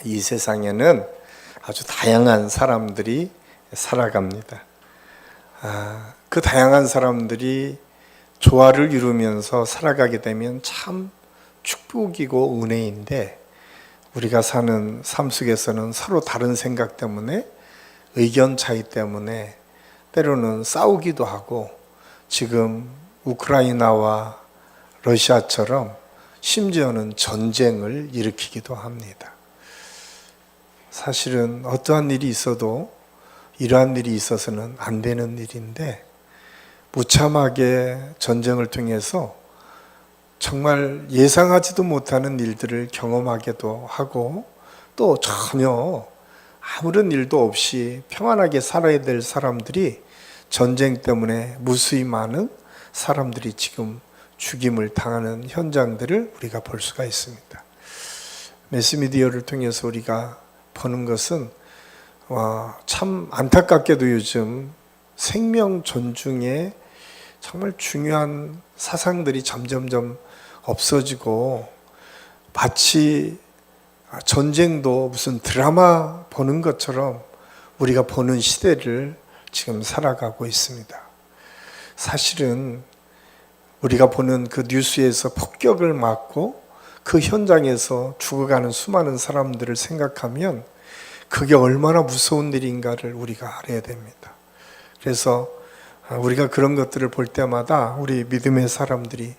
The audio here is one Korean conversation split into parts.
이 세상에는 아주 다양한 사람들이 살아갑니다. 그 다양한 사람들이 조화를 이루면서 살아가게 되면 참 축복이고 은혜인데, 우리가 사는 삶 속에서는 서로 다른 생각 때문에, 의견 차이 때문에 때로는 싸우기도 하고, 지금 우크라이나와 러시아처럼 심지어는 전쟁을 일으키기도 합니다. 사실은 어떠한 일이 있어도 이러한 일이 있어서는 안 되는 일인데, 무참하게 전쟁을 통해서 정말 예상하지도 못하는 일들을 경험하기도 하고, 또 전혀 아무런 일도 없이 평안하게 살아야 될 사람들이 전쟁 때문에 무수히 많은 사람들이 지금 죽임을 당하는 현장들을 우리가 볼 수가 있습니다. 매스미디어를 통해서 우리가 보는 것은 참 안타깝게도 요즘 생명 존중에 정말 중요한 사상들이 점점점 없어지고, 마치 전쟁도 무슨 드라마 보는 것처럼 우리가 보는 시대를 지금 살아가고 있습니다. 사실은 우리가 보는 그 뉴스에서 폭격을 맞고 그 현장에서 죽어가는 수많은 사람들을 생각하면 그게 얼마나 무서운 일인가를 우리가 알아야 됩니다. 그래서 우리가 그런 것들을 볼 때마다 우리 믿음의 사람들이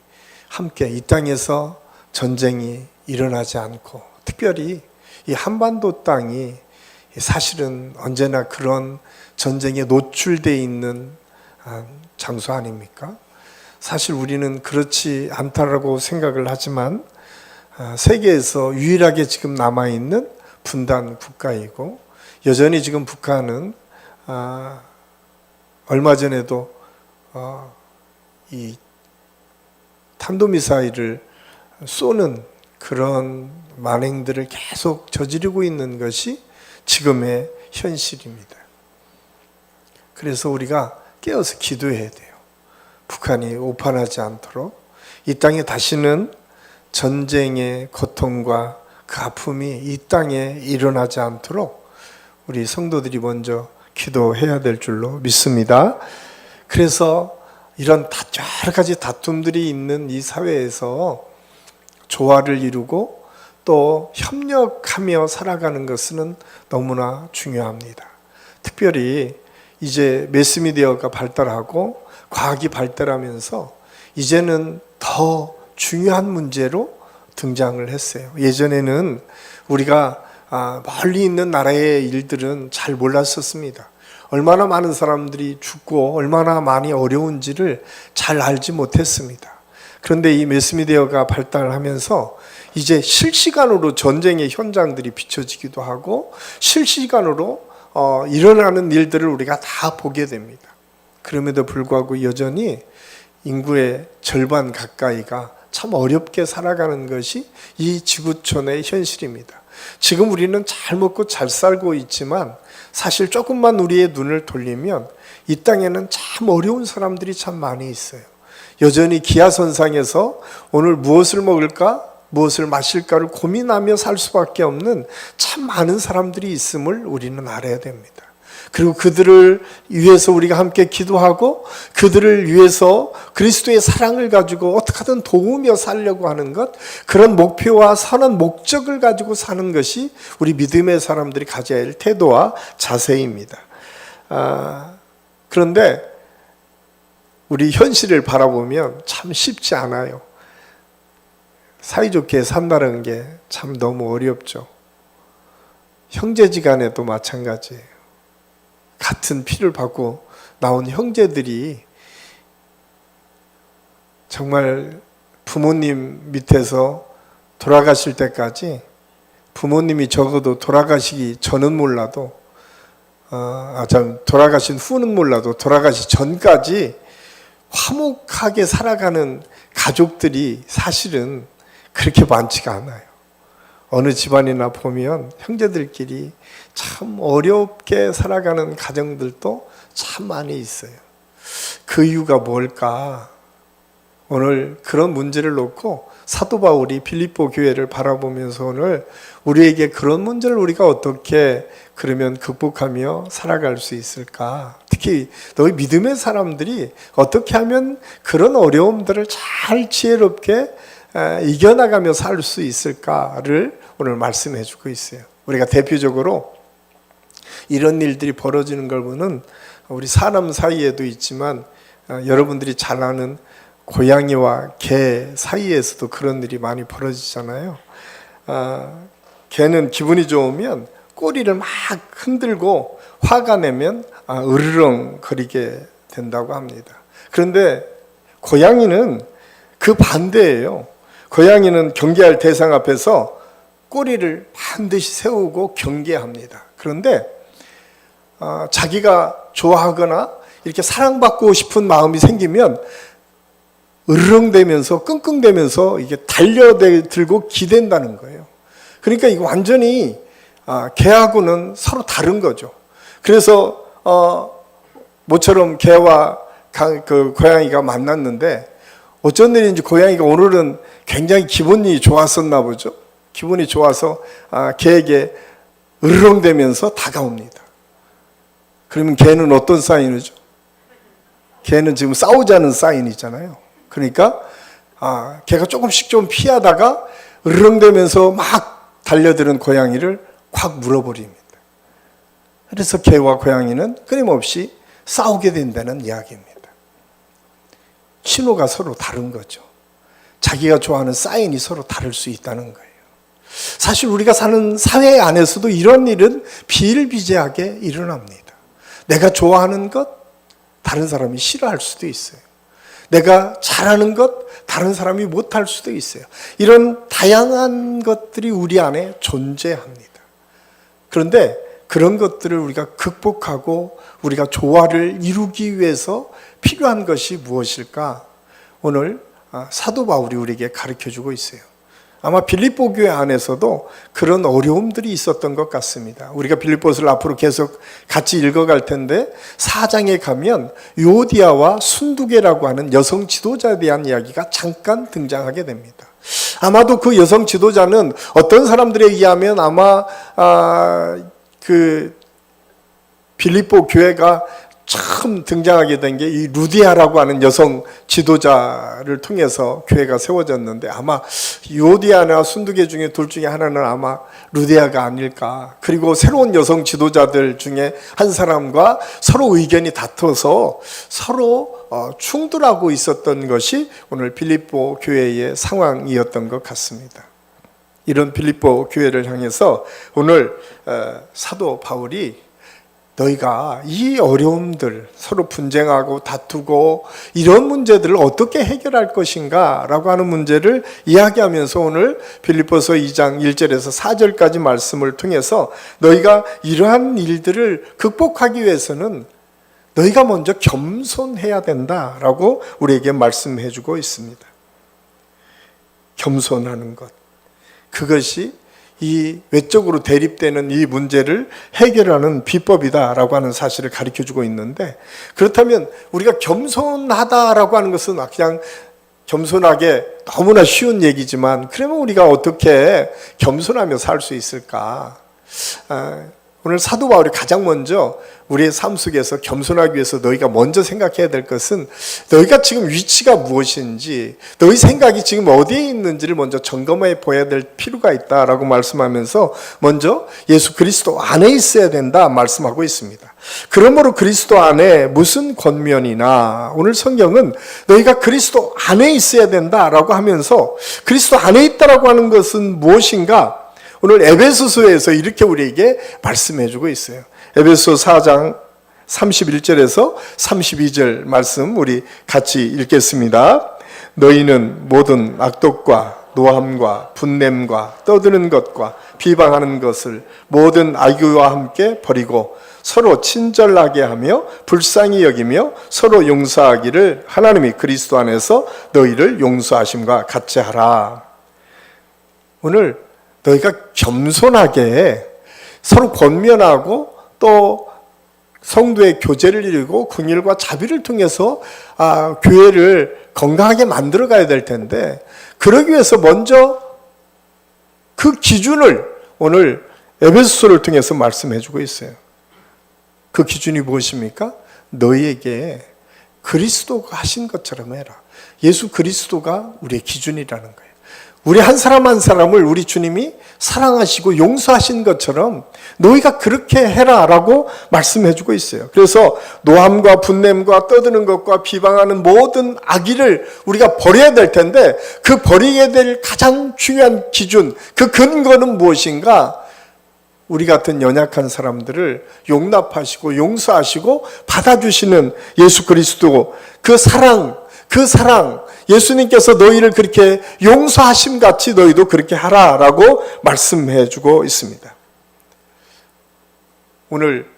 함께 이 땅에서 전쟁이 일어나지 않고, 특별히 이 한반도 땅이 사실은 언제나 그런 전쟁에 노출되어 있는 장소 아닙니까? 사실 우리는 그렇지 않다라고 생각을 하지만, 세계에서 유일하게 지금 남아있는 분단 국가이고, 여전히 지금 북한은 얼마 전에도 이 탄도미사일을 쏘는 그런 만행들을 계속 저지르고 있는 것이 지금의 현실입니다. 그래서 우리가 깨어서 기도해야 돼요. 북한이 오판하지 않도록, 이 땅에 다시는 전쟁의 고통과 그 아픔이 이 땅에 일어나지 않도록 우리 성도들이 먼저 기도해야 될 줄로 믿습니다. 그래서 이런 여러 가지 다툼들이 있는 이 사회에서 조화를 이루고 또 협력하며 살아가는 것은 너무나 중요합니다. 특별히 이제 매스미디어가 발달하고 과학이 발달하면서 이제는 더 중요한 문제로 등장을 했어요. 예전에는 우리가 멀리 있는 나라의 일들은 잘 몰랐었습니다. 얼마나 많은 사람들이 죽고 얼마나 많이 어려운지를 잘 알지 못했습니다. 그런데 이 매스미디어가 발달하면서 이제 실시간으로 전쟁의 현장들이 비춰지기도 하고, 실시간으로 일어나는 일들을 우리가 다 보게 됩니다. 그럼에도 불구하고 여전히 인구의 절반 가까이가 참 어렵게 살아가는 것이 이 지구촌의 현실입니다. 지금 우리는 잘 먹고 잘 살고 있지만, 사실 조금만 우리의 눈을 돌리면 이 땅에는 참 어려운 사람들이 참 많이 있어요. 여전히 기하선상에서 오늘 무엇을 먹을까, 무엇을 마실까를 고민하며 살 수밖에 없는 참 많은 사람들이 있음을 우리는 알아야 됩니다. 그리고 그들을 위해서 우리가 함께 기도하고, 그들을 위해서 그리스도의 사랑을 가지고 어떻게든 도우며 살려고 하는 것, 그런 목표와 선한 목적을 가지고 사는 것이 우리 믿음의 사람들이 가져야 할 태도와 자세입니다. 그런데 우리 현실을 바라보면 참 쉽지 않아요. 사이좋게 산다는 게 참 너무 어렵죠. 형제지간에도 마찬가지예요. 같은 피를 받고 나온 형제들이 정말 부모님 밑에서 돌아가실 때까지, 부모님이 적어도 돌아가시기 전은 몰라도, 돌아가신 후는 몰라도 돌아가시 전까지 화목하게 살아가는 가족들이 사실은 그렇게 많지가 않아요. 어느 집안이나 보면 형제들끼리 참 어렵게 살아가는 가정들도 참 많이 있어요. 그 이유가 뭘까? 오늘 그런 문제를 놓고 사도 바울이 빌립보 교회를 바라보면서 오늘 우리에게 그런 문제를 우리가 어떻게 그러면 극복하며 살아갈 수 있을까? 특히 너희 믿음의 사람들이 어떻게 하면 그런 어려움들을 잘 지혜롭게 이겨나가며 살 수 있을까를 오늘 말씀해 주고 있어요. 우리가 대표적으로 이런 일들이 벌어지는 걸 보는 우리 사람 사이에도 있지만 여러분들이 잘 아는 고양이와 개 사이에서도 그런 일이 많이 벌어지잖아요. 개는 기분이 좋으면 꼬리를 막 흔들고 화가 내면 으르렁 거리게 된다고 합니다. 그런데 고양이는 그 반대예요. 고양이는 경계할 대상 앞에서 꼬리를 반드시 세우고 경계합니다. 그런데 자기가 좋아하거나 이렇게 사랑받고 싶은 마음이 생기면 으르렁대면서 끙끙대면서 이게 달려들고 기댄다는 거예요. 그러니까 이거 완전히 개하고는 서로 다른 거죠. 그래서 모처럼 개와 그 고양이가 만났는데 어쩐 일인지 고양이가 오늘은 굉장히 기분이 좋았었나 보죠. 기분이 좋아서 개에게 으르렁대면서 다가옵니다. 그러면 개는 어떤 사인이죠? 개는 지금 싸우자는 사인이잖아요. 그러니까 개가 조금씩 좀 피하다가 으르렁대면서 막 달려드는 고양이를 확 물어버립니다. 그래서 개와 고양이는 끊임없이 싸우게 된다는 이야기입니다. 신호가 서로 다른 거죠. 자기가 좋아하는 사인이 서로 다를 수 있다는 거예요. 사실 우리가 사는 사회 안에서도 이런 일은 비일비재하게 일어납니다. 내가 좋아하는 것 다른 사람이 싫어할 수도 있어요. 내가 잘하는 것 다른 사람이 못할 수도 있어요. 이런 다양한 것들이 우리 안에 존재합니다. 그런데 그런 것들을 우리가 극복하고 우리가 조화를 이루기 위해서 필요한 것이 무엇일까? 오늘 사도 바울이 우리에게 가르쳐주고 있어요. 아마 빌립보 교회 안에서도 그런 어려움들이 있었던 것 같습니다. 우리가 빌립보서를 앞으로 계속 같이 읽어갈 텐데 4장에 가면 요디아와 순두계라고 하는 여성 지도자에 대한 이야기가 잠깐 등장하게 됩니다. 아마도 그 여성 지도자는 어떤 사람들에 의하면 아마 그 빌립보 교회가 처음 등장하게 된 게 이 루디아라고 하는 여성 지도자를 통해서 교회가 세워졌는데 아마 요디아나 순두계 중에 둘 중에 하나는 아마 루디아가 아닐까. 그리고 새로운 여성 지도자들 중에 한 사람과 서로 의견이 다퉈서 서로 충돌하고 있었던 것이 오늘 빌립보 교회의 상황이었던 것 같습니다. 이런 빌립보 교회를 향해서 오늘 사도 바울이 너희가 이 어려움들, 서로 분쟁하고 다투고 이런 문제들을 어떻게 해결할 것인가 라고 하는 문제를 이야기하면서 오늘 빌립보서 2장 1절에서 4절까지 말씀을 통해서 너희가 이러한 일들을 극복하기 위해서는 너희가 먼저 겸손해야 된다라고 우리에게 말씀해 주고 있습니다. 겸손하는 것, 그것이 이 외적으로 대립되는 이 문제를 해결하는 비법이다라고 하는 사실을 가르쳐주고 있는데, 그렇다면 우리가 겸손하다라고 하는 것은 그냥 겸손하게 너무나 쉬운 얘기지만 그러면 우리가 어떻게 겸손하며 살 수 있을까? 오늘 사도 바울이 가장 먼저 우리의 삶 속에서 겸손하기 위해서 너희가 먼저 생각해야 될 것은 너희가 지금 위치가 무엇인지, 너희 생각이 지금 어디에 있는지를 먼저 점검해 보아야 될 필요가 있다라고 말씀하면서 먼저 예수 그리스도 안에 있어야 된다 말씀하고 있습니다. 그러므로 그리스도 안에 무슨 권면이나, 오늘 성경은 너희가 그리스도 안에 있어야 된다라고 하면서 그리스도 안에 있다라고 하는 것은 무엇인가? 오늘 에베소서에서 이렇게 우리에게 말씀해 주고 있어요. 에베소 4장 31절에서 32절 말씀 우리 같이 읽겠습니다. 너희는 모든 악독과 노함과 분냄과 떠드는 것과 비방하는 것을 모든 악의와 함께 버리고 서로 친절하게 하며 불쌍히 여기며 서로 용서하기를 하나님이 그리스도 안에서 너희를 용서하심과 같이 하라. 오늘 너희가 겸손하게 서로 권면하고 또 성도의 교제를 이루고 긍휼과 자비를 통해서 교회를 건강하게 만들어 가야 될 텐데, 그러기 위해서 먼저 그 기준을 오늘 에베소서를 통해서 말씀해 주고 있어요. 그 기준이 무엇입니까? 너희에게 그리스도가 하신 것처럼 해라. 예수 그리스도가 우리의 기준이라는 거예요. 우리 한 사람 한 사람을 우리 주님이 사랑하시고 용서하신 것처럼 너희가 그렇게 해라라고 말씀해 주고 있어요. 그래서 노함과 분냄과 떠드는 것과 비방하는 모든 악의를 우리가 버려야 될 텐데, 그 버리게 될 가장 중요한 기준, 그 근거는 무엇인가? 우리 같은 연약한 사람들을 용납하시고 용서하시고 받아주시는 예수 그리스도, 그 사랑, 예수님께서 너희를 그렇게 용서하심 같이 너희도 그렇게 하라라고 말씀해 주고 있습니다. 오늘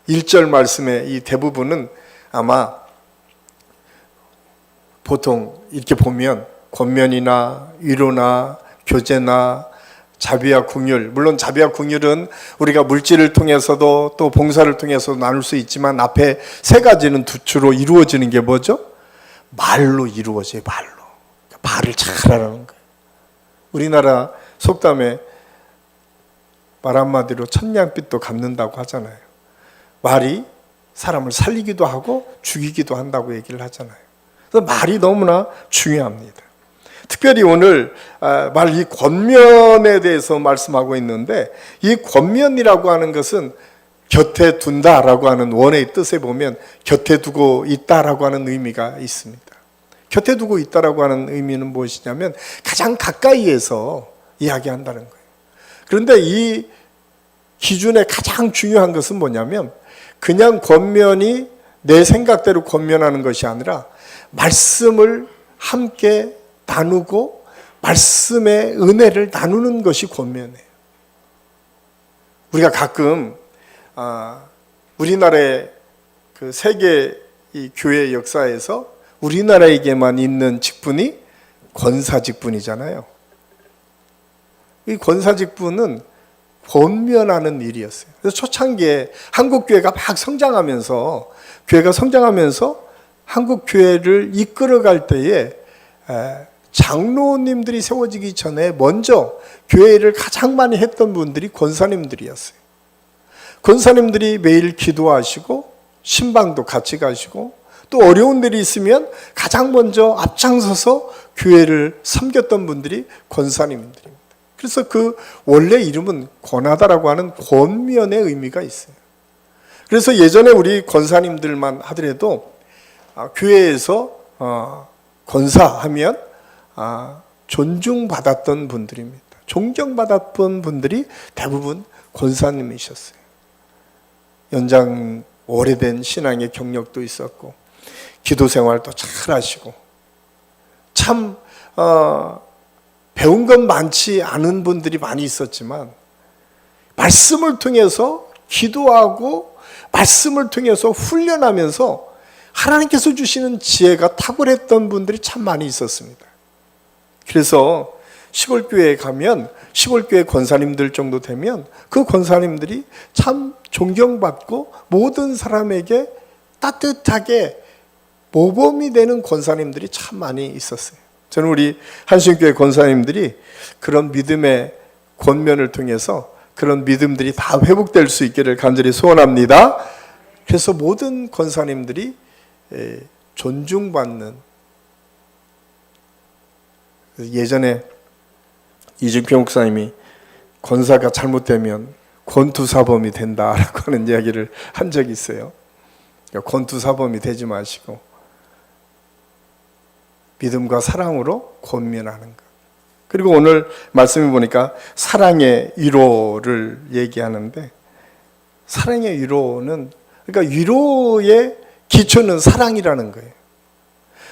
1절 말씀의 이 대부분은 아마 보통 이렇게 보면 권면이나 위로나 교제나 자비와 긍휼, 물론 자비와 긍휼은 우리가 물질을 통해서도 또 봉사를 통해서도 나눌 수 있지만, 앞에 세 가지는 주로 이루어지는 게 뭐죠? 말로 이루어져요. 말을 잘하라는 거예요. 우리나라 속담에 말 한마디로 천냥빚도 갚는다고 하잖아요. 말이 사람을 살리기도 하고 죽이기도 한다고 얘기를 하잖아요. 그래서 말이 너무나 중요합니다. 특별히 오늘 이 권면에 대해서 말씀하고 있는데, 이 권면이라고 하는 것은 곁에 둔다라고 하는 원어의 뜻에 보면 곁에 두고 있다라고 하는 의미가 있습니다. 곁에 두고 있다라고 하는 의미는 무엇이냐면 가장 가까이에서 이야기한다는 거예요. 그런데 이 기준의 가장 중요한 것은 뭐냐면, 그냥 권면이 내 생각대로 권면하는 것이 아니라 말씀을 함께 나누고 말씀의 은혜를 나누는 것이 권면이에요. 우리가 가끔 우리나라의 그 세계 이 교회 역사에서 우리나라에게만 있는 직분이 권사 직분이잖아요. 이 권사 직분은 권면하는 일이었어요. 그래서 초창기에 한국 교회가 막 성장하면서 한국 교회를 이끌어갈 때에 장로님들이 세워지기 전에 먼저 교회를 가장 많이 했던 분들이 권사님들이었어요. 권사님들이 매일 기도하시고 신방도 같이 가시고 또 어려운 일이 있으면 가장 먼저 앞장서서 교회를 섬겼던 분들이 권사님들입니다. 그래서 그 원래 이름은 권하다라고 하는 권면의 의미가 있어요. 그래서 예전에 우리 권사님들만 하더라도 교회에서 권사하면 존중받았던 분들입니다. 존경받았던 분들이 대부분 권사님이셨어요. 연장 오래된 신앙의 경력도 있었고 기도 생활도 잘 하시고, 참 배운 건 많지 않은 분들이 많이 있었지만 말씀을 통해서 기도하고 말씀을 통해서 훈련하면서 하나님께서 주시는 지혜가 탁월했던 분들이 참 많이 있었습니다. 그래서 시골교회에 가면 시골교회 권사님들 정도 되면 그 권사님들이 참 존경받고 모든 사람에게 따뜻하게 모범이 되는 권사님들이 참 많이 있었어요. 저는 우리 한신교회 권사님들이 그런 믿음의 권면을 통해서 그런 믿음들이 다 회복될 수 있기를 간절히 소원합니다. 그래서 모든 권사님들이 존중받는, 예전에 이준표 목사님이 권사가 잘못되면 권투사범이 된다라고 하는 이야기를 한 적이 있어요. 권투사범이 되지 마시고 믿음과 사랑으로 권면하는 것. 그리고 오늘 말씀을 보니까 사랑의 위로를 얘기하는데, 사랑의 위로는, 그러니까 위로의 기초는 사랑이라는 거예요.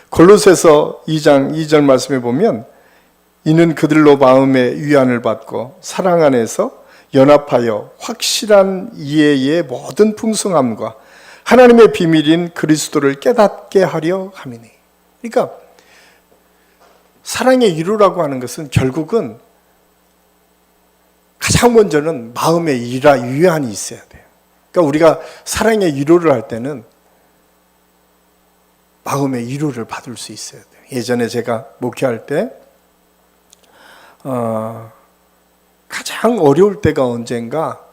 골로새서 2장 2절 말씀에 보면 이는 그들로 마음의 위안을 받고 사랑 안에서 연합하여 확실한 이해의 모든 풍성함과 하나님의 비밀인 그리스도를 깨닫게 하려 함이니. 그러니까 사랑의 위로라고 하는 것은 결국은 가장 먼저는 마음의 위안이 있어야 돼요. 그러니까 우리가 사랑의 위로를 할 때는 마음의 위로를 받을 수 있어야 돼요. 예전에 제가 목회할 때 가장 어려울 때가 언젠가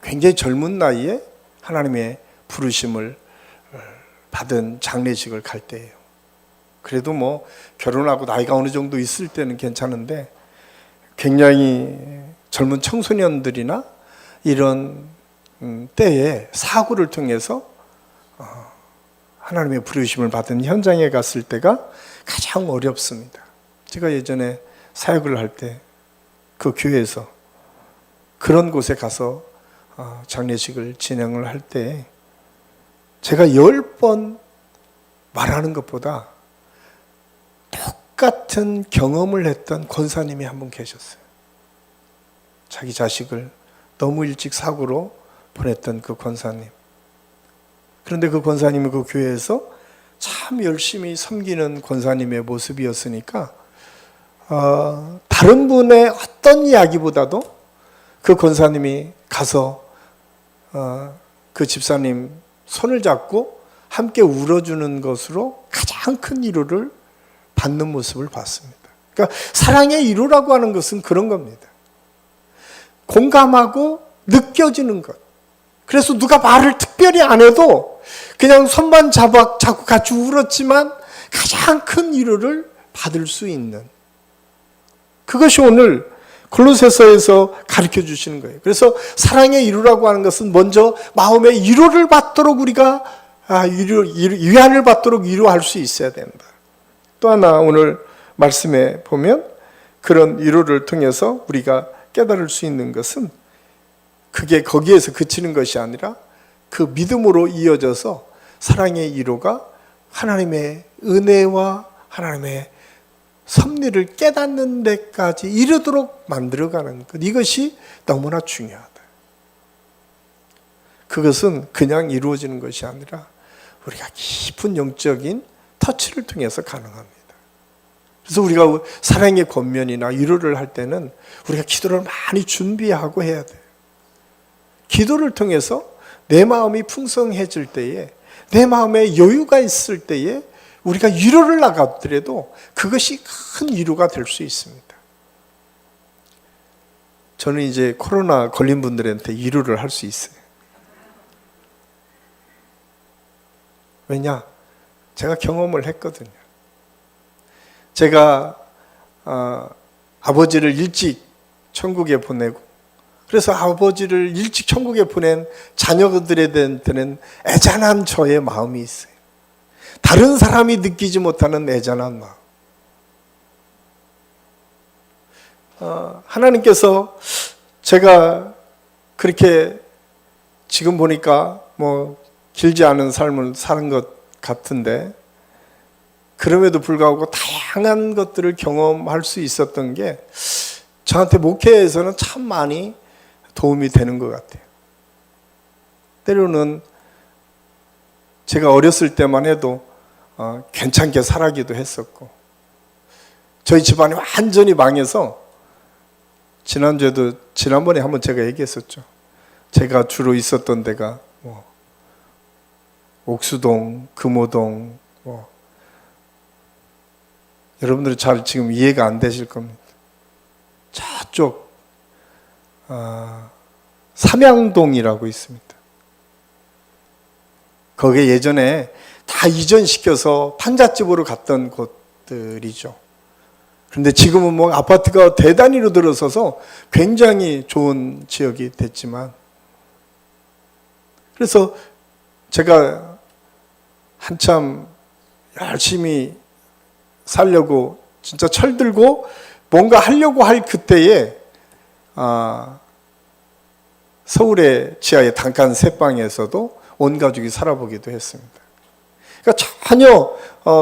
굉장히 젊은 나이에 하나님의 부르심을 받은 장례식을 갈 때예요. 그래도 뭐 결혼하고 나이가 어느 정도 있을 때는 괜찮은데 굉장히 젊은 청소년들이나 이런 때에 사고를 통해서 하나님의 부르심을 받은 현장에 갔을 때가 가장 어렵습니다. 제가 예전에 사역을 할 때 그 교회에서 그런 곳에 가서 장례식을 진행을 할 때 제가 10번 말하는 것보다 똑같은 경험을 했던 권사님이 한 분 계셨어요. 자기 자식을 너무 일찍 사고로 보냈던 그 권사님. 그런데 그 권사님이 그 교회에서 참 열심히 섬기는 권사님의 모습이었으니까 다른 분의 어떤 이야기보다도 그 권사님이 가서 그 집사님 손을 잡고 함께 울어주는 것으로 가장 큰 위로를 받는 모습을 봤습니다. 그러니까 사랑의 위로라고 하는 것은 그런 겁니다. 공감하고 느껴지는 것. 그래서 누가 말을 특별히 안 해도 그냥 손만 잡고 같이 울었지만 가장 큰 위로를 받을 수 있는, 그것이 오늘 골로새서에서 가르쳐 주시는 거예요. 그래서 사랑의 위로라고 하는 것은 먼저 마음의 위로를 받도록 우리가 위안을 받도록 위로할 수 있어야 된다. 또 하나 오늘 말씀에 보면 그런 위로를 통해서 우리가 깨달을 수 있는 것은 그게 거기에서 그치는 것이 아니라 그 믿음으로 이어져서 사랑의 위로가 하나님의 은혜와 하나님의 섭리를 깨닫는 데까지 이르도록 만들어가는 것, 이것이 너무나 중요하다. 그것은 그냥 이루어지는 것이 아니라 우리가 깊은 영적인 터치를 통해서 가능합니다. 그래서 우리가 사랑의 권면이나 위로를 할 때는 우리가 기도를 많이 준비하고 해야 돼요. 기도를 통해서 내 마음이 풍성해질 때에, 내 마음에 여유가 있을 때에 우리가 위로를 나가더라도 그것이 큰 위로가 될 수 있습니다. 저는 이제 코로나 걸린 분들한테 위로를 할 수 있어요. 왜냐? 제가 경험을 했거든요. 제가 아버지를 일찍 천국에 보내고, 그래서 아버지를 일찍 천국에 보낸 자녀들한테는 애잔한 저의 마음이 있어요. 다른 사람이 느끼지 못하는 애잔한 마음. 하나님께서 제가 그렇게 지금 보니까 뭐 길지 않은 삶을 사는 것 같은데, 그럼에도 불구하고 다양한 것들을 경험할 수 있었던 게 저한테 목회에서는 참 많이 도움이 되는 것 같아요. 때로는 제가 어렸을 때만 해도 괜찮게 살아기도 했었고, 저희 집안이 완전히 망해서 지난번에 한번 제가 얘기했었죠. 제가 주로 있었던 데가 뭐 옥수동, 금호동, 여러분들이 잘 지금 이해가 안 되실 겁니다. 저쪽 삼양동이라고 있습니다. 거기에 예전에 다 이전시켜서 판잣집으로 갔던 곳들이죠. 그런데 지금은 뭐 아파트가 대단위로 들어서서 굉장히 좋은 지역이 됐지만, 그래서 제가 한참 열심히 살려고 진짜 철들고 뭔가 하려고 할 그때에 서울의 지하의 단칸 세 방에서도 온 가족이 살아보기도 했습니다. 그러니까 전혀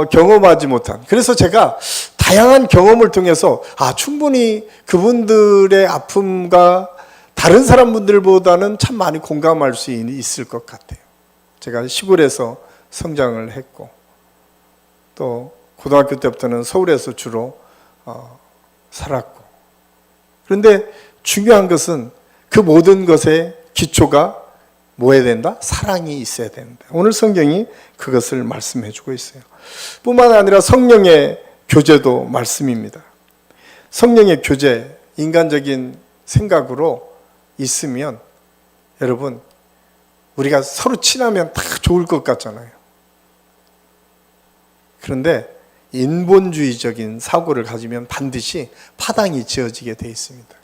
경험하지 못한, 그래서 제가 다양한 경험을 통해서 충분히 그분들의 아픔과 다른 사람분들보다는 참 많이 공감할 수 있을 것 같아요. 제가 시골에서 성장을 했고, 또 고등학교 때부터는 서울에서 주로 살았고, 그런데 중요한 것은 그 모든 것에 기초가 뭐 해야 된다? 사랑이 있어야 된다. 오늘 성경이 그것을 말씀해 주고 있어요. 뿐만 아니라 성령의 교제도 말씀입니다. 성령의 교제, 인간적인 생각으로 있으면 여러분, 우리가 서로 친하면 다 좋을 것 같잖아요. 그런데 인본주의적인 사고를 가지면 반드시 파당이 지어지게 돼 있습니다.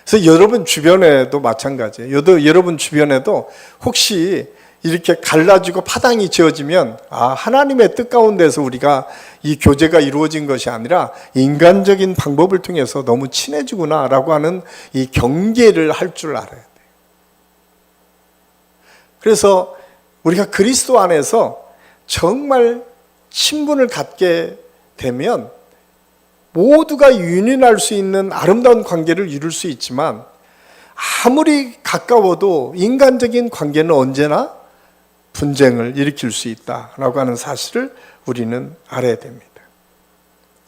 그래서 여러분 주변에도 마찬가지예요. 여러분 주변에도 혹시 이렇게 갈라지고 파당이 지어지면 하나님의 뜻 가운데서 우리가 이 교제가 이루어진 것이 아니라 인간적인 방법을 통해서 너무 친해지구나라고 하는 이 경계를 할 줄 알아야 돼요. 그래서 우리가 그리스도 안에서 정말 친분을 갖게 되면 모두가 유인할 수 있는 아름다운 관계를 이룰 수 있지만 아무리 가까워도 인간적인 관계는 언제나 분쟁을 일으킬 수 있다라고 하는 사실을 우리는 알아야 됩니다.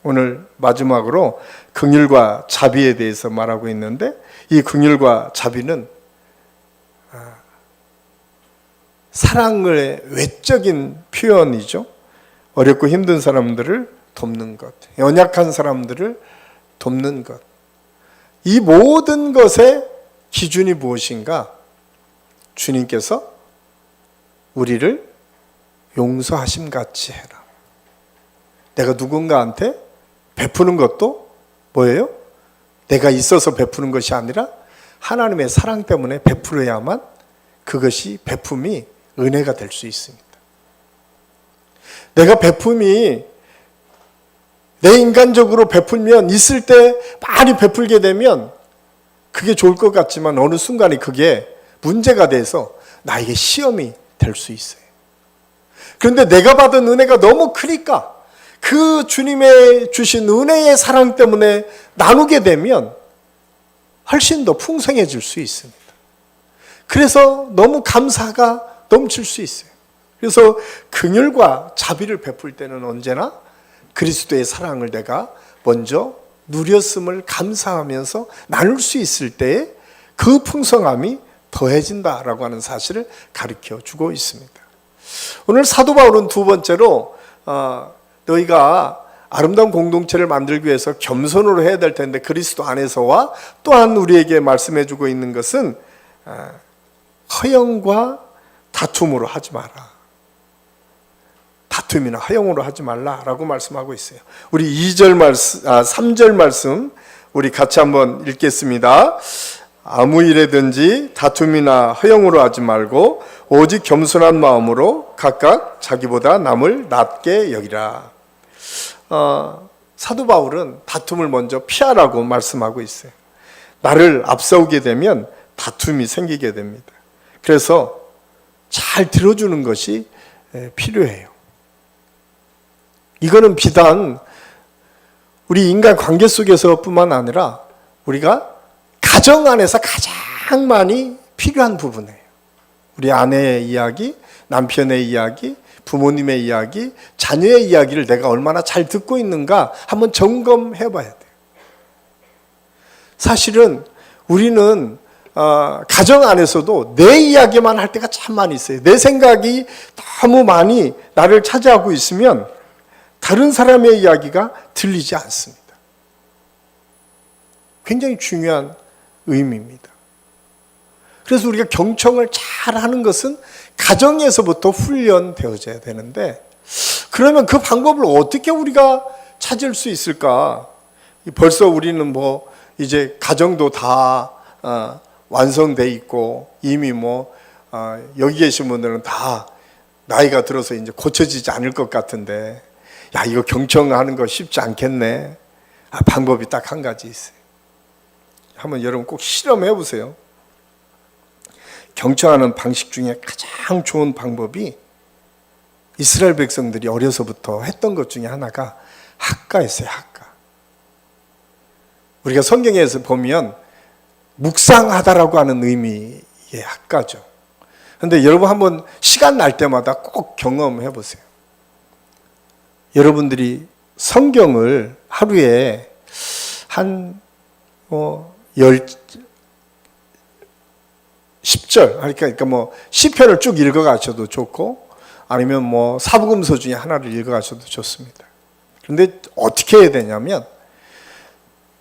오늘 마지막으로 긍휼과 자비에 대해서 말하고 있는데 이 긍휼과 자비는 사랑의 외적인 표현이죠. 어렵고 힘든 사람들을 돕는 것, 연약한 사람들을 돕는 것. 이 모든 것의 기준이 무엇인가? 주님께서 우리를 용서하심 같이 해라. 내가 누군가한테 베푸는 것도 뭐예요? 내가 있어서 베푸는 것이 아니라 하나님의 사랑 때문에 베풀어야만 그것이 베품이 은혜가 될 수 있습니다. 내가 베품이 내 인간적으로 베풀면 있을 때 많이 베풀게 되면 그게 좋을 것 같지만 어느 순간에 그게 문제가 돼서 나에게 시험이 될 수 있어요. 그런데 내가 받은 은혜가 너무 크니까 그 주님의 주신 은혜의 사랑 때문에 나누게 되면 훨씬 더 풍성해질 수 있습니다. 그래서 너무 감사가 넘칠 수 있어요. 그래서 긍휼과 자비를 베풀 때는 언제나 그리스도의 사랑을 내가 먼저 누렸음을 감사하면서 나눌 수 있을 때에 그 풍성함이 더해진다라고 하는 사실을 가르쳐 주고 있습니다. 오늘 사도 바울은 두 번째로 너희가 아름다운 공동체를 만들기 위해서 겸손으로 해야 될 텐데 그리스도 안에서와 또한 우리에게 말씀해 주고 있는 것은 허영과 다툼으로 하지 마라. 다툼이나 허영으로 하지 말라라고 말씀하고 있어요. 우리 3절 말씀 우리 같이 한번 읽겠습니다. 아무 일에든지 다툼이나 허영으로 하지 말고 오직 겸손한 마음으로 각각 자기보다 남을 낮게 여기라. 사도 바울은 다툼을 먼저 피하라고 말씀하고 있어요. 나를 앞세우게 되면 다툼이 생기게 됩니다. 그래서 잘 들어주는 것이 필요해요. 이거는 비단 우리 인간 관계 속에서뿐만 아니라 우리가 가정 안에서 가장 많이 필요한 부분이에요. 우리 아내의 이야기, 남편의 이야기, 부모님의 이야기, 자녀의 이야기를 내가 얼마나 잘 듣고 있는가 한번 점검해 봐야 돼요. 사실은 우리는 가정 안에서도 내 이야기만 할 때가 참 많이 있어요. 내 생각이 너무 많이 나를 차지하고 있으면 다른 사람의 이야기가 들리지 않습니다. 굉장히 중요한 의미입니다. 그래서 우리가 경청을 잘 하는 것은 가정에서부터 훈련되어져야 되는데 그러면 그 방법을 어떻게 우리가 찾을 수 있을까? 벌써 우리는 이제 가정도 다 완성돼 있고 이미 여기 계신 분들은 다 나이가 들어서 이제 고쳐지지 않을 것 같은데 야 이거 경청하는 거 쉽지 않겠네. 방법이 딱 한 가지 있어요. 한번 여러분 꼭 실험해 보세요. 경청하는 방식 중에 가장 좋은 방법이 이스라엘 백성들이 어려서부터 했던 것 중에 하나가 학가였어요. 학가. 우리가 성경에서 보면 묵상하다라고 하는 의미의 학가죠. 그런데 여러분 한번 시간 날 때마다 꼭 경험해 보세요. 여러분들이 성경을 하루에 한 10절, 그러니까 뭐 시편을 쭉 읽어가셔도 좋고 아니면 뭐 사복음서 중에 하나를 읽어가셔도 좋습니다. 그런데 어떻게 해야 되냐면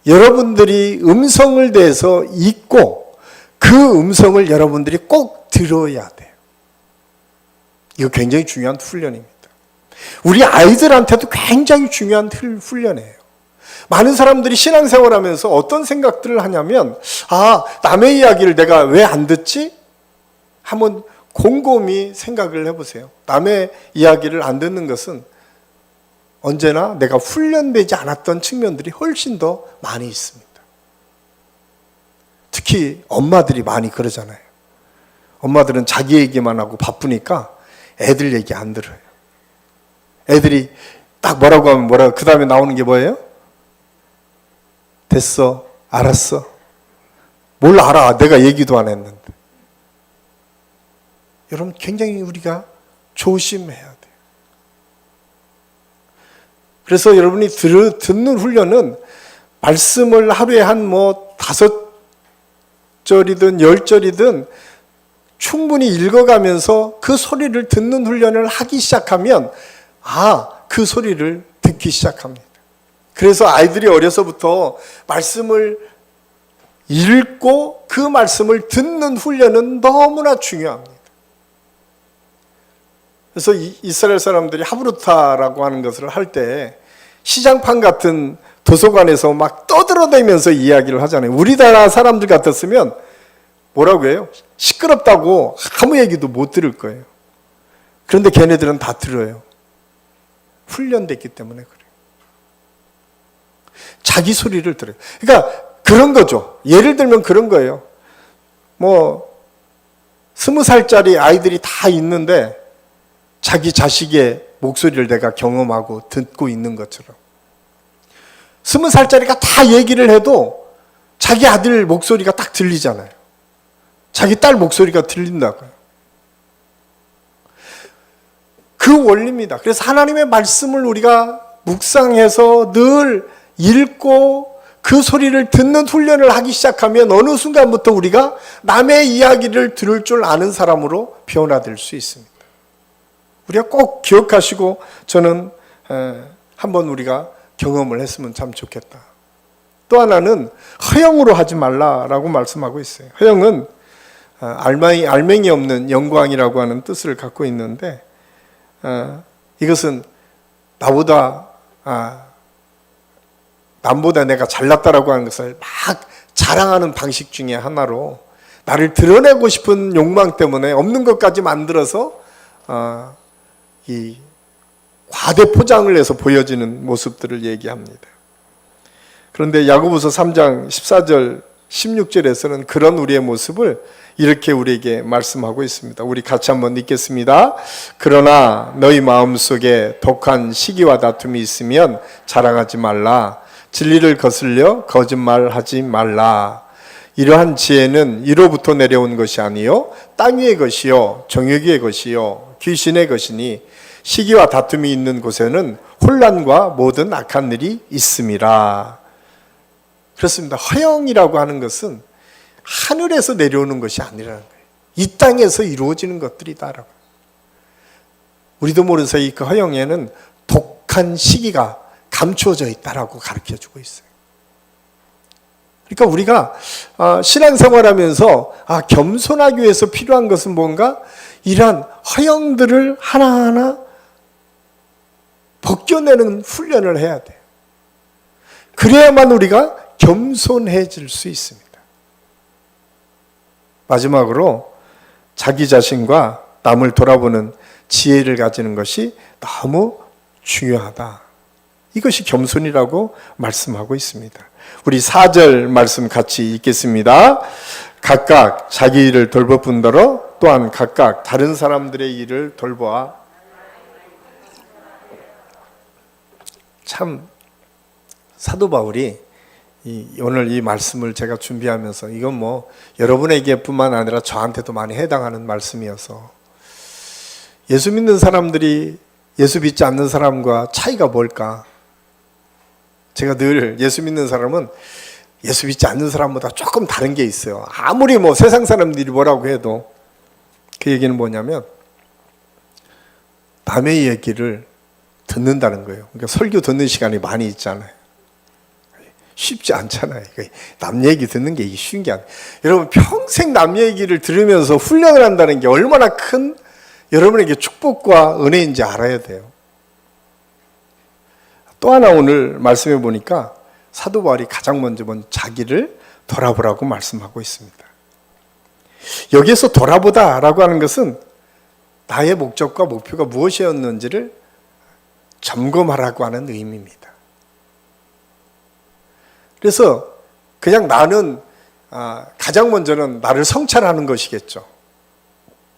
여러분들이 음성을 대해서 읽고 그 음성을 여러분들이 꼭 들어야 돼요. 이거 굉장히 중요한 훈련입니다. 우리 아이들한테도 굉장히 중요한 훈련이에요. 많은 사람들이 신앙생활하면서 어떤 생각들을 하냐면 남의 이야기를 내가 왜 안 듣지? 한번 곰곰이 생각을 해보세요. 남의 이야기를 안 듣는 것은 언제나 내가 훈련되지 않았던 측면들이 훨씬 더 많이 있습니다. 특히 엄마들이 많이 그러잖아요. 엄마들은 자기 얘기만 하고 바쁘니까 애들 얘기 안 들어요. 애들이 딱 뭐라고 하면 그 다음에 나오는 게 뭐예요? 됐어, 알았어. 뭘 알아? 내가 얘기도 안 했는데. 여러분 굉장히 우리가 조심해야 돼요. 그래서 여러분이 듣는 훈련은 말씀을 하루에 한 5절이든 10절이든 충분히 읽어가면서 그 소리를 듣는 훈련을 하기 시작하면 그 소리를 듣기 시작합니다. 그래서 아이들이 어려서부터 말씀을 읽고 그 말씀을 듣는 훈련은 너무나 중요합니다. 그래서 이스라엘 사람들이 하브루타라고 하는 것을 할 때 시장판 같은 도서관에서 막 떠들어대면서 이야기를 하잖아요. 우리나라 사람들 같았으면 뭐라고 해요? 시끄럽다고 아무 얘기도 못 들을 거예요. 그런데 걔네들은 다 들어요. 훈련됐기 때문에 그래요. 자기 소리를 들어요. 그러니까 그런 거죠. 예를 들면 그런 거예요. 20살짜리 아이들이 다 있는데 자기 자식의 목소리를 내가 경험하고 듣고 있는 것처럼 20살짜리가 다 얘기를 해도 자기 아들 목소리가 딱 들리잖아요. 자기 딸 목소리가 들린다고요. 그 원리입니다. 그래서 하나님의 말씀을 우리가 묵상해서 늘 읽고 그 소리를 듣는 훈련을 하기 시작하면 어느 순간부터 우리가 남의 이야기를 들을 줄 아는 사람으로 변화될 수 있습니다. 우리가 꼭 기억하시고 저는 한번 우리가 경험을 했으면 참 좋겠다. 또 하나는 허영으로 하지 말라라고 말씀하고 있어요. 허영은 알맹이 없는 영광이라고 하는 뜻을 갖고 있는데 이것은 남보다 내가 잘났다라고 하는 것을 막 자랑하는 방식 중에 하나로 나를 드러내고 싶은 욕망 때문에 없는 것까지 만들어서 이 과대 포장을 해서 보여지는 모습들을 얘기합니다. 그런데 야고보서 3장 14절 16절에서는 그런 우리의 모습을 이렇게 우리에게 말씀하고 있습니다. 우리 같이 한번 읽겠습니다. 그러나 너희 마음속에 독한 시기와 다툼이 있으면 자랑하지 말라. 진리를 거슬려 거짓말하지 말라. 이러한 지혜는 이로부터 내려온 것이 아니요 땅 위의 것이요 정욕의 것이요 귀신의 것이니 시기와 다툼이 있는 곳에는 혼란과 모든 악한 일이 있음이라. 그렇습니다. 허영이라고 하는 것은 하늘에서 내려오는 것이 아니라는 거예요. 이 땅에서 이루어지는 것들이다라고. 우리도 모르는 사이 그 허영에는 독한 시기가 감추어져 있다라고 가르쳐주고 있어요. 그러니까 우리가 신앙생활하면서 겸손하기 위해서 필요한 것은 뭔가 이러한 허영들을 하나하나 벗겨내는 훈련을 해야 돼요. 그래야만 우리가 겸손해질 수 있습니다. 마지막으로 자기 자신과 남을 돌아보는 지혜를 가지는 것이 너무 중요하다. 이것이 겸손이라고 말씀하고 있습니다. 우리 4절 말씀 같이 읽겠습니다. 각각 자기 일을 돌볼 뿐더러 또한 각각 다른 사람들의 일을 돌보아. 참 사도 바울이 오늘 이 말씀을 제가 준비하면서 이건 여러분에게뿐만 아니라 저한테도 많이 해당하는 말씀이어서 예수 믿는 사람들이 예수 믿지 않는 사람과 차이가 뭘까? 제가 늘 예수 믿는 사람은 예수 믿지 않는 사람보다 조금 다른 게 있어요. 아무리 뭐 세상 사람들이 뭐라고 해도 그 얘기는 뭐냐면 남의 얘기를 듣는다는 거예요. 그러니까 설교 듣는 시간이 많이 있잖아요. 쉽지 않잖아요. 남 얘기 듣는 게 이게 쉬운 게 아니에요. 여러분 평생 남 얘기를 들으면서 훈련을 한다는 게 얼마나 큰 여러분에게 축복과 은혜인지 알아야 돼요. 또 하나 오늘 말씀해 보니까 사도 바울이 가장 먼저 자기를 돌아보라고 말씀하고 있습니다. 여기에서 돌아보다라고 하는 것은 나의 목적과 목표가 무엇이었는지를 점검하라고 하는 의미입니다. 그래서 그냥 나는 가장 먼저는 나를 성찰하는 것이겠죠.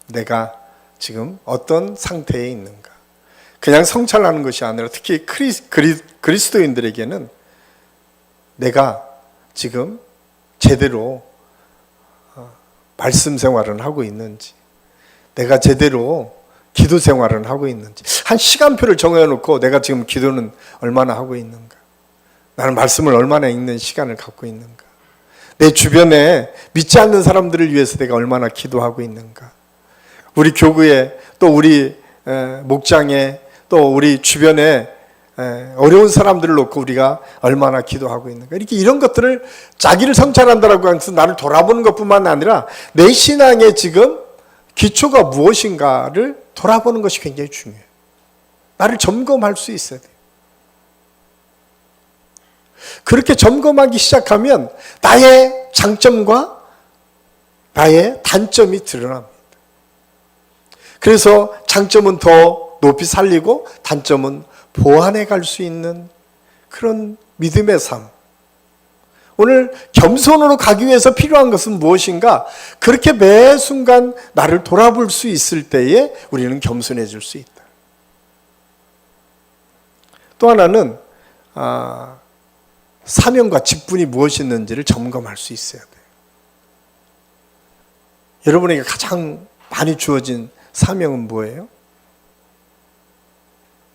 내가 지금 어떤 상태에 있는가. 그냥 성찰하는 것이 아니라 특히 그리스도인들에게는 내가 지금 제대로 말씀 생활은 하고 있는지, 내가 제대로 기도 생활은 하고 있는지, 한 시간표를 정해놓고 내가 지금 기도는 얼마나 하고 있는가, 나는 말씀을 얼마나 읽는 시간을 갖고 있는가, 내 주변에 믿지 않는 사람들을 위해서 내가 얼마나 기도하고 있는가, 우리 교구에 또 우리 목장에 또 우리 주변에 어려운 사람들을 놓고 우리가 얼마나 기도하고 있는가, 이렇게 이런 것들을 자기를 성찰한다라고 해서 나를 돌아보는 것뿐만 아니라 내 신앙의 지금 기초가 무엇인가를 돌아보는 것이 굉장히 중요해요. 나를 점검할 수 있어야 돼요. 그렇게 점검하기 시작하면 나의 장점과 나의 단점이 드러납니다. 그래서 장점은 더 높이 살리고 단점은 보완해 갈 수 있는 그런 믿음의 삶. 오늘 겸손으로 가기 위해서 필요한 것은 무엇인가? 그렇게 매 순간 나를 돌아볼 수 있을 때에 우리는 겸손해질 수 있다. 또 하나는 사명과 직분이 무엇이었는지를 점검할 수 있어야 돼요. 여러분에게 가장 많이 주어진 사명은 뭐예요?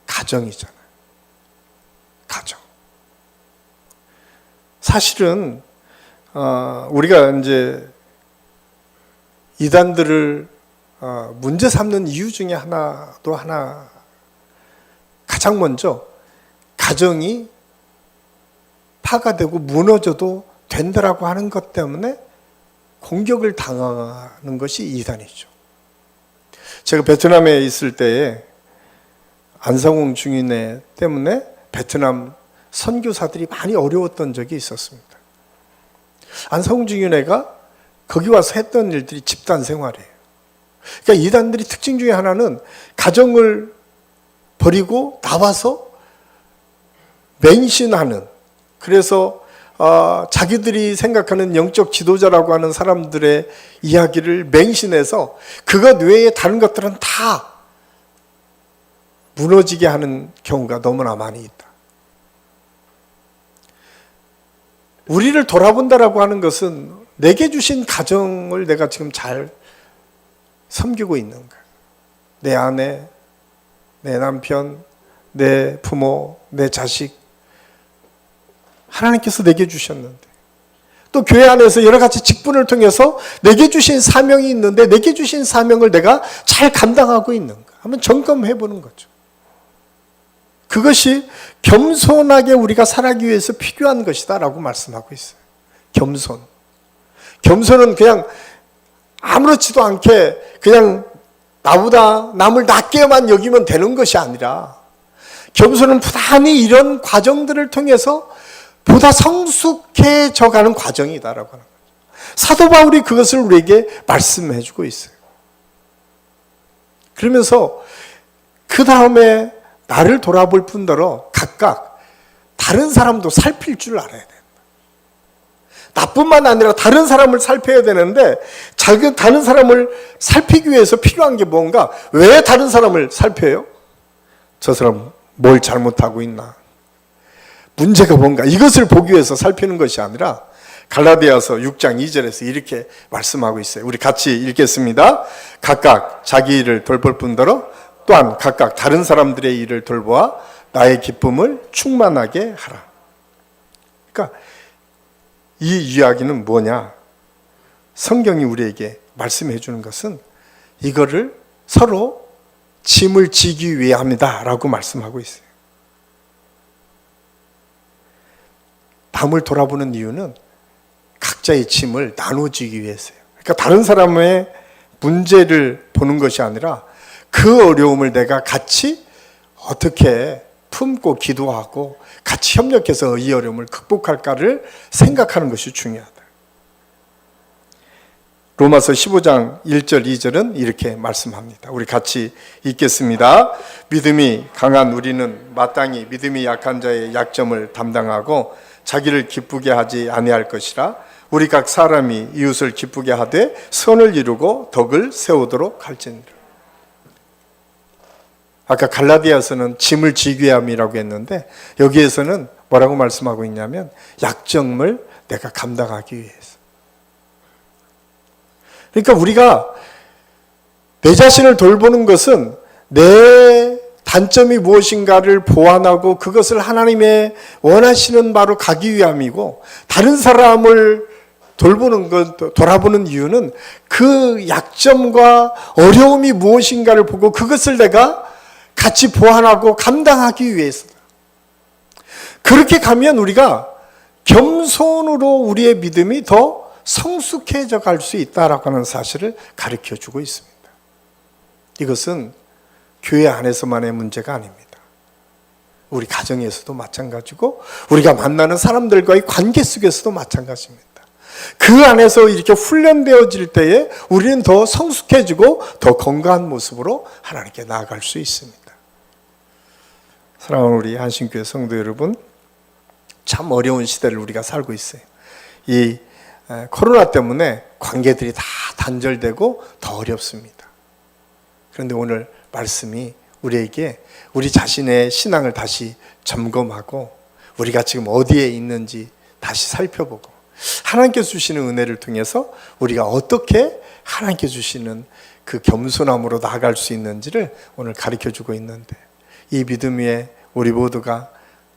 가정이잖아요. 가정. 사실은 우리가 이제 이단들을 문제 삼는 이유 중에 하나 가장 먼저 가정이 파가되고 무너져도 된다라고 하는 것 때문에 공격을 당하는 것이 이단이죠. 제가 베트남에 있을 때에 안상홍 중인회 때문에 베트남 선교사들이 많이 어려웠던 적이 있었습니다. 안상홍 중인회가 거기 와서 했던 일들이 집단 생활이에요. 그러니까 이단들이 특징 중에 하나는 가정을 버리고 나와서 맹신하는, 그래서 자기들이 생각하는 영적 지도자라고 하는 사람들의 이야기를 맹신해서 그것 외에 다른 것들은 다 무너지게 하는 경우가 너무나 많이 있다. 우리를 돌아본다라고 하는 것은 내게 주신 가정을 내가 지금 잘 섬기고 있는가? 내 아내, 내 남편, 내 부모, 내 자식, 하나님께서 내게 주셨는데, 또 교회 안에서 여러 가지 직분을 통해서 내게 주신 사명이 있는데 내게 주신 사명을 내가 잘 감당하고 있는가? 한번 점검해 보는 거죠. 그것이 겸손하게 우리가 살아가기 위해서 필요한 것이다라고 말씀하고 있어요. 겸손. 겸손은 그냥 아무렇지도 않게 그냥 나보다 남을 낮게만 여기면 되는 것이 아니라, 겸손은 부단히 이런 과정들을 통해서 보다 성숙해져 가는 과정이다라고 하는 거죠. 사도 바울이 그것을 우리에게 말씀해 주고 있어요. 그러면서 그 다음에 나를 돌아볼 뿐더러 각각 다른 사람도 살필 줄 알아야 된다. 나뿐만 아니라 다른 사람을 살펴야 되는데, 다른 사람을 살피기 위해서 필요한 게 뭔가? 왜 다른 사람을 살펴요? 저 사람 뭘 잘못하고 있나? 문제가 뭔가? 이것을 보기 위해서 살피는 것이 아니라 갈라디아서 6장 2절에서 이렇게 말씀하고 있어요. 우리 같이 읽겠습니다. 각각 자기 일을 돌볼 뿐더러 또한 각각 다른 사람들의 일을 돌보아 나의 기쁨을 충만하게 하라. 그러니까 이 이야기는 뭐냐? 성경이 우리에게 말씀해 주는 것은 이거를 서로 짐을 지기 위함이다 라고 말씀하고 있어요. 남을 돌아보는 이유는 각자의 짐을 나눠지기 위해서요. 그러니까 다른 사람의 문제를 보는 것이 아니라 그 어려움을 내가 같이 어떻게 품고 기도하고 같이 협력해서 이 어려움을 극복할까를 생각하는 것이 중요하다. 로마서 15장 1절 2절은 이렇게 말씀합니다. 우리 같이 읽겠습니다. 믿음이 강한 우리는 마땅히 믿음이 약한 자의 약점을 담당하고 자기를 기쁘게 하지 아니할 것이라. 우리 각 사람이 이웃을 기쁘게 하되 선을 이루고 덕을 세우도록 할지니라. 아까 갈라디아서는 짐을 지게 함이라고 했는데 여기에서는 뭐라고 말씀하고 있냐면 약점을 내가 감당하기 위해서. 그러니까 우리가 내 자신을 돌보는 것은 내 단점이 무엇인가를 보완하고 그것을 하나님의 원하시는 바로 가기 위함이고, 다른 사람을 돌보는 것, 돌아보는 이유는 그 약점과 어려움이 무엇인가를 보고 그것을 내가 같이 보완하고 감당하기 위해서다. 그렇게 가면 우리가 겸손으로 우리의 믿음이 더 성숙해져 갈 수 있다라고 하는 사실을 가르쳐 주고 있습니다. 이것은 교회 안에서만의 문제가 아닙니다. 우리 가정에서도 마찬가지고 우리가 만나는 사람들과의 관계 속에서도 마찬가지입니다. 그 안에서 이렇게 훈련되어질 때에 우리는 더 성숙해지고 더 건강한 모습으로 하나님께 나아갈 수 있습니다. 사랑하는 우리 한신교회 성도 여러분, 참 어려운 시대를 우리가 살고 있어요. 이 코로나 때문에 관계들이 다 단절되고 더 어렵습니다. 그런데 오늘 말씀이 우리에게 우리 자신의 신앙을 다시 점검하고 우리가 지금 어디에 있는지 다시 살펴보고 하나님께서 주시는 은혜를 통해서 우리가 어떻게 하나님께 주시는 그 겸손함으로 나아갈 수 있는지를 오늘 가르쳐주고 있는데, 이 믿음 위에 우리 모두가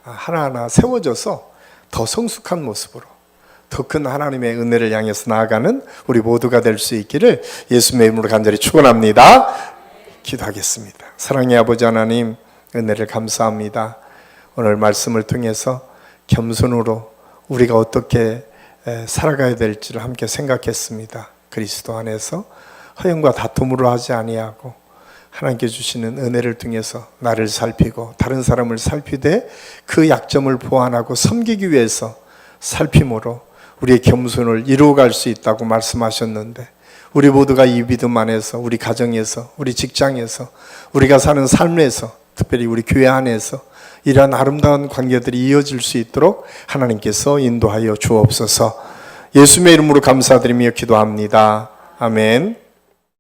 하나하나 세워져서 더 성숙한 모습으로 더 큰 하나님의 은혜를 향해서 나아가는 우리 모두가 될 수 있기를 예수님의 이름으로 간절히 축원합니다. 기도하겠습니다. 사랑의 아버지 하나님, 은혜를 감사합니다. 오늘 말씀을 통해서 겸손으로 우리가 어떻게 살아가야 될지를 함께 생각했습니다. 그리스도 안에서 허영과 다툼으로 하지 아니하고 하나님께 주시는 은혜를 통해서 나를 살피고 다른 사람을 살피되 그 약점을 보완하고 섬기기 위해서 살핌으로 우리의 겸손을 이루어갈 수 있다고 말씀하셨는데, 우리 모두가 이 믿음 안에서, 우리 가정에서, 우리 직장에서, 우리가 사는 삶에서, 특별히 우리 교회 안에서 이러한 아름다운 관계들이 이어질 수 있도록 하나님께서 인도하여 주옵소서. 예수님의 이름으로 감사드리며 기도합니다. 아멘.